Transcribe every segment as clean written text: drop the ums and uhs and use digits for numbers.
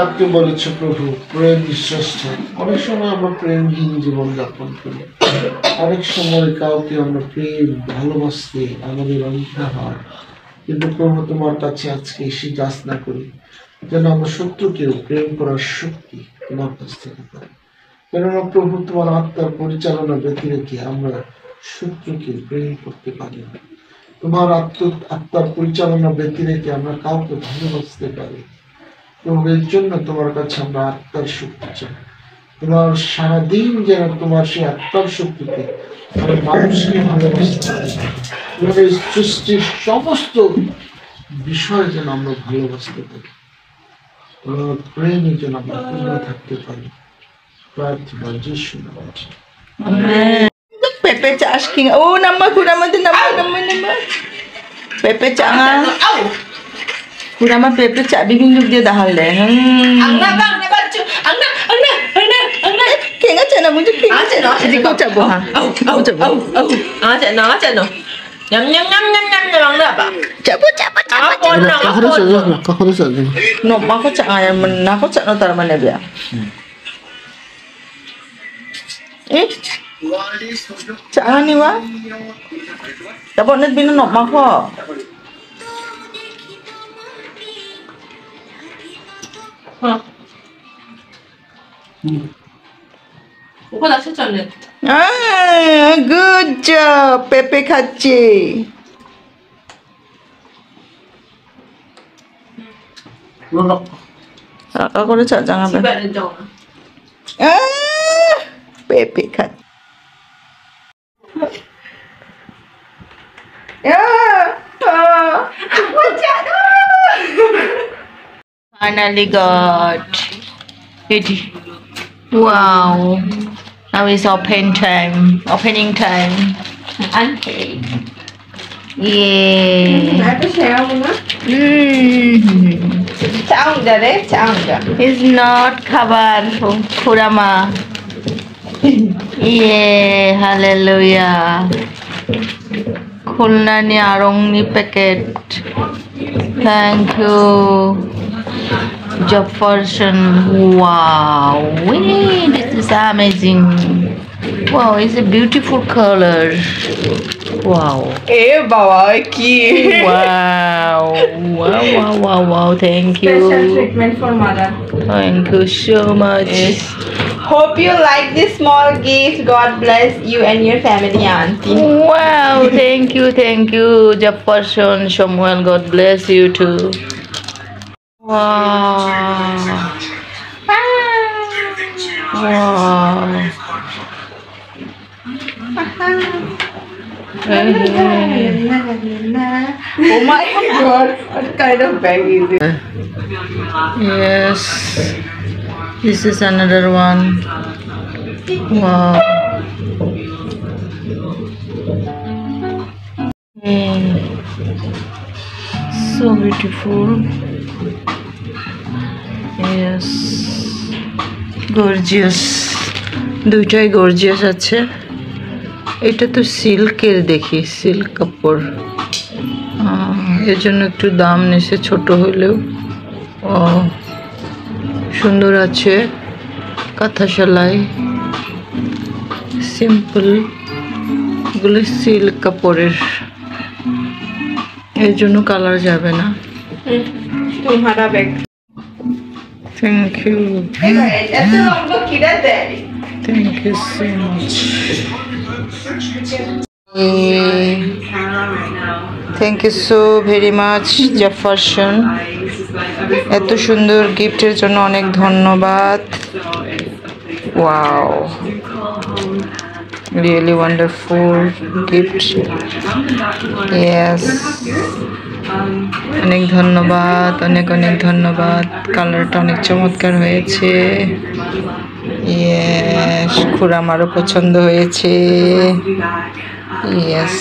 বাক্যে বলেছে প্রভু প্রেম শ্রেষ্ঠ। অনেক সময় আমরা প্রেমহীন জীবনযাপন করি, অনেক সময় কাউকে আমরা প্রেম ভালোবাসতে আমাদের অনীহা হয়, কিন্তু প্রভু তোমার কাছে আজকে এসে যাচনা করি যেন আমরা শত্রুকেও প্রেম করার শক্তি তোমার কাছ থেকে পাই। কেননা প্রভু তোমার আত্মার পরিচালনা ব্যতি রেখে আমরা শত্রুকে প্রেম করতে পারি না। তোমার আত্মার পরিচালনা ব্যতি রেখে আমরা কাউকে ভালোবাসতে পারি। এবং এর জন্য তোমার কাছে আমরা আত্মার শক্তি চাই। তোমার সারাদিন যেন তোমার সেই আত্মার শক্তিতে আমরা মানুষকে ভালোবাসতে পারি। তোমার এই সৃষ্টির সমস্ত বিষয় যেন আমরা ভালোবাসতে পারি। তোমার প্রেমে যেন আমরা পূর্ণ থাকতে পারি। প্রার্থনা যিশু নামে। Pepe asking, oh nama kurama din nama. Pepe changa. Kurama Pepe cha bibing duk dia dahal le. Angna bang, ne bacu. Angna. Kenga chana mujhe kenga chana. Jadi kau cabu ha. Kau cabu. Chano. Nyam angna ba. Cabu. কখনো চলবে No, mako cha ayam nako cha no tar mane bia. Changa ni wa. Dapat net bina no mako. 오빠 나 쳤잖아. Ah, good job, Pepe খাচ্ছে. Ako na cha jangan. 집에 줘. Ah, Pepe kat. Finally got it. Wow. Now it's opening time. 안해. Yeah. 나도 쉐어구나. চাউন্ডারে চাউন্ডা. It's not খাবার খুরামা. Yeah, hallelujah. Khulna ni arong ni packet. Thank you. Jefferson. Wow, this is amazing. Wow, it's a beautiful color. Wow. এ বাবা কি Wow. Thank you. Special treatment for mother. Thank you so much. Hope you like this small gift. God bless you and your family, auntie. Wow, thank you, Jefferson Samuel. God bless you too. Wow. Oh my god, what kind of bag is it? Yes, this is another one. Wow. So beautiful. Yes, gorgeous. দুইটাই gorgeous আছে। এটা তো সিল্কের দেখি, silk কাপড়, এর জন্য একটু দাম নিছে ছোট হলেও। ও সুন্দর আছে, কাঁথা সেলাই, সিম্পল, এগুলো সিল্ক কাপড়ের, এর জন্য কালার যাবে না। तुम्हारा बैग থ্যাংক ইউ, এত লম্বা কিরা দেয়। Thank you so much. Thank you so very much Jefferson, এত সুন্দর গিফটের জন্য অনেক ধন্যবাদ। Wow, really wonderful gift. Yes, অনেক ধন্যবাদ, অনেক ধন্যবাদ। কালারটা অনেক চমৎকার হয়েছে। ইয়েস, খুড়ামারও পছন্দ হয়েছে। Yes,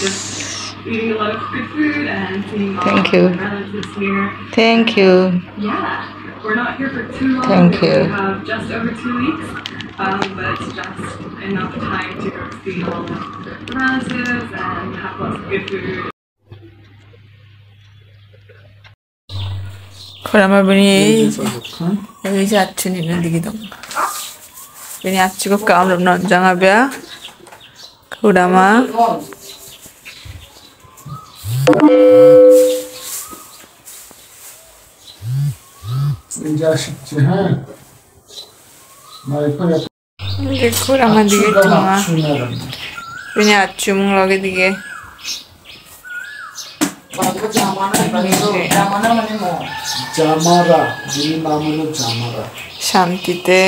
thank you, thank you, We're not here for too long. Thank you. We have just over 2 weeks, but it's just enough time to go see all the relatives and have lots of good food. Kurama bini হ্যাঁ 여기 아침 있는 디기동. bini 아치고 까물 넣잖아 봐. Kurama. এই যা শিখছে হ্যাঁ না এখানে 이게 kurama 디기동아. শুনে রান্না bini 아침 먹게 디게. জামারা যিনি নাম হলো জামারা শান্তিতে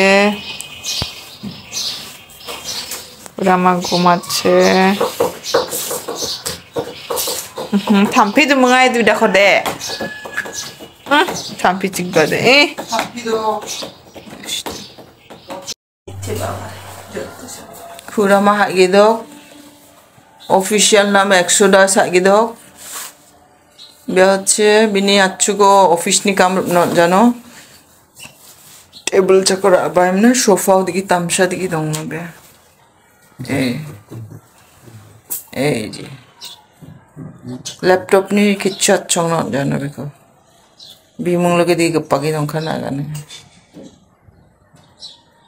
Kurama ঘুমাচ্ছে 담피도 멍아이도 দেখো দে 담피 찍거든 Kurama হাগিদক অফিশিয়াল নাম 110 হাগিদক বে হচ্ছে বিনি আচ্ছুগো অফিস নি কাম জানো টেবিল চাকর আবাইম না সোফাও দিকে তামসা দিকে দংবে এই যে ল্যাপটপ নি কিচ্ছু আচ্ছং না জানো বেকো বিমং লগে দিকে গপ্পাকি দংখানা গানে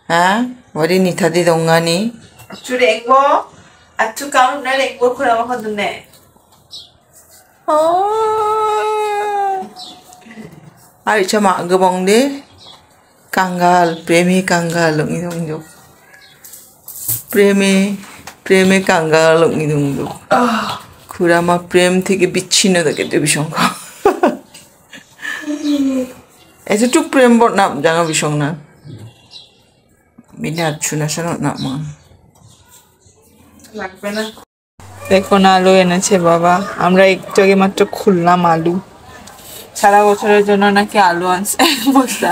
হ্যাঁ ওরি নিথাদি দংগানি আচ্ছুরে একবো আচ্ছু কাম না একবো Kurama খদনে Aicha mak gebong de kangal premi kangal long idong jo premi kangal long idong jo Kurama prem থেকে বিচ্ছিন্ন থেকে দেবী সংখ্য এতটুক প্রেম বট নাম জানা বিষং না বিনা চুনা সানো না মা লাগবে না দেখো না আলু এনেছে বাবা আমরা একটু আগে মাত্র খুললাম আলু সারা বছরের জন্য নাকি আলু আনছে বস্তা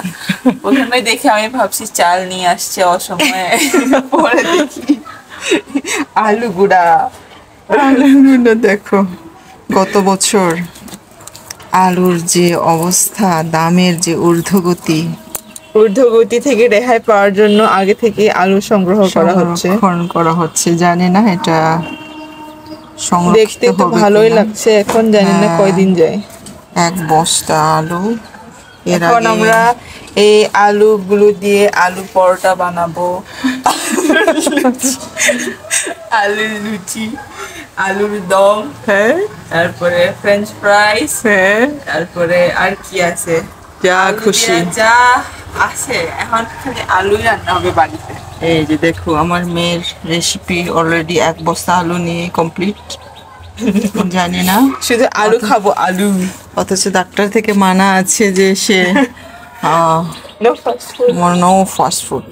ওখানে দেখে আমি ভাবছি চাল নিয়ে আসছে অসময়ে পরে দেখি আলু গুঁড়া দেখো গত বছর আলুর যে অবস্থা দামের যে ঊর্ধ্বগতি থেকে রেহাই পাওয়ার জন্য আগে থেকে আলু সংগ্রহ করা হচ্ছে জানি না এটা দেখতে তো ভালোই লাগছে এখন জানি না কয়দিন যায় এক বস্তা আলু এখন আমরা এই আলুগুলো দিয়ে আলু পরোটা বানাবো আলুর লুচি আলুর দম হ্যাঁ তারপরে ফ্রেঞ্চ ফ্রাইস হ্যাঁ তারপরে আর কি আছে যা খুশি যা আছে এখন খালি আলুই রান্না হবে বাড়িতে এই যে দেখো আমার মেয়ের রেসিপি অলরেডি এক বস্তা আলু নিয়ে কমপ্লিট জানি না শুধু আলু খাবো আলু অথচ ডাক্তার থেকে মানা আছে যে সে নো ফাস্ট ফুড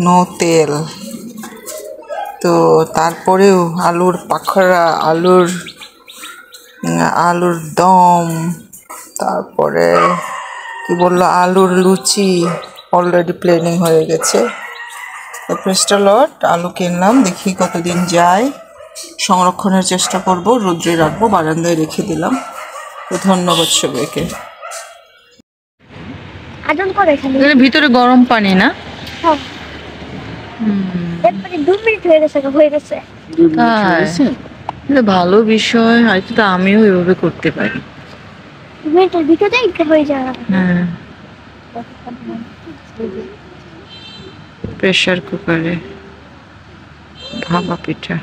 নো তেল তো তারপরেও আলুর পাখরা আলুর দম তারপরে কি বললো আলুর লুচি অলরেডি প্ল্যানিং হয়ে গেছে তো প্রেস্টালট আলু কিনলাম দেখি কতদিন যায় সংরক্ষণের চেষ্টা করব রোদ্রে রাখবো বারান্দায় রেখে দিলাম তো ধন্যবাদ সবাইকে ভিতরে গরম পানি না ভালো বিষয় হয়তো তো আমিও এভাবে করতে পারি হ্যাঁ প্রেসার কুকারে ভাপা পিঠা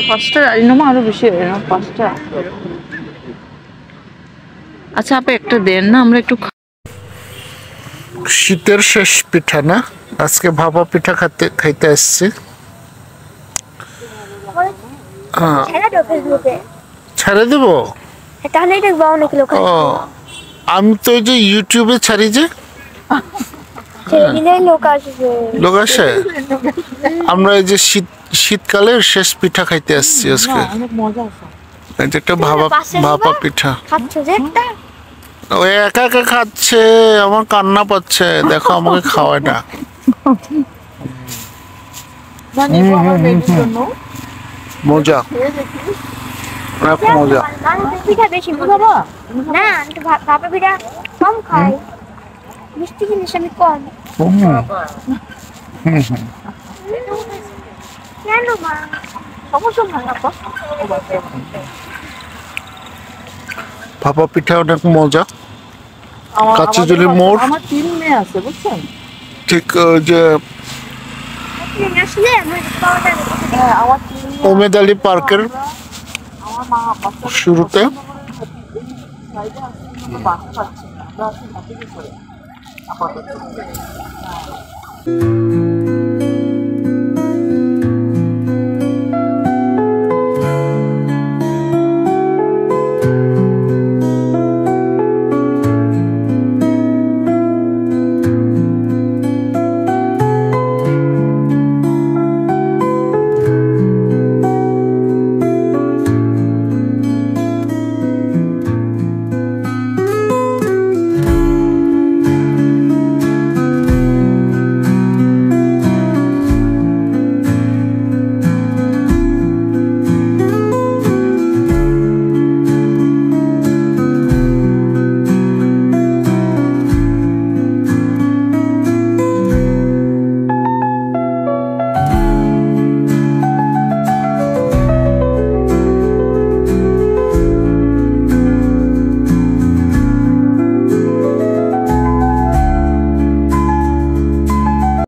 পাঁচটা রাজিনামা আরো বেশি হয় না পাঁচটা আচ্ছা আপনি একটা দেন না আমরা একটু শীতের শেষ পিঠা না আজকে ভাপা পিঠা খাইতে আসছে ছেড়ে দেবো আমি তো ওই যে ইউটিউবে ছাড়ি যে লোক আসে আমরা এই যে শীতকালের শেষ পিঠা খাইতে আসছি আজকে একটা ভাপা পিঠা ওই একা একা খাচ্ছে আমার কান্না পাচ্ছে দেখো আমাকে খাওয়ায় না মজা অনেক মজা। ভাপা পিঠা বেশি মজা না, আমি তো ভাপা পিঠা কম খাই, মিষ্টি জিনিস আমি কম। কেন মা সমস্যা ভাঙা? ভাপা পিঠা অনেক মজা। কাচিজুলি মোড়, আমার 3 মেয়ে আছে বুঝছেন। ঠিক যে আসলে আমার হ্যাঁ, আমার 3 মেয়ে। ওমেদ আলী পার্কের আমার মা বাচ্চা শুরুতে সাইডে আছে, আমরা বাসা পাচ্ছি না, আমরা আছি হাতিয়ে করে আপাতত।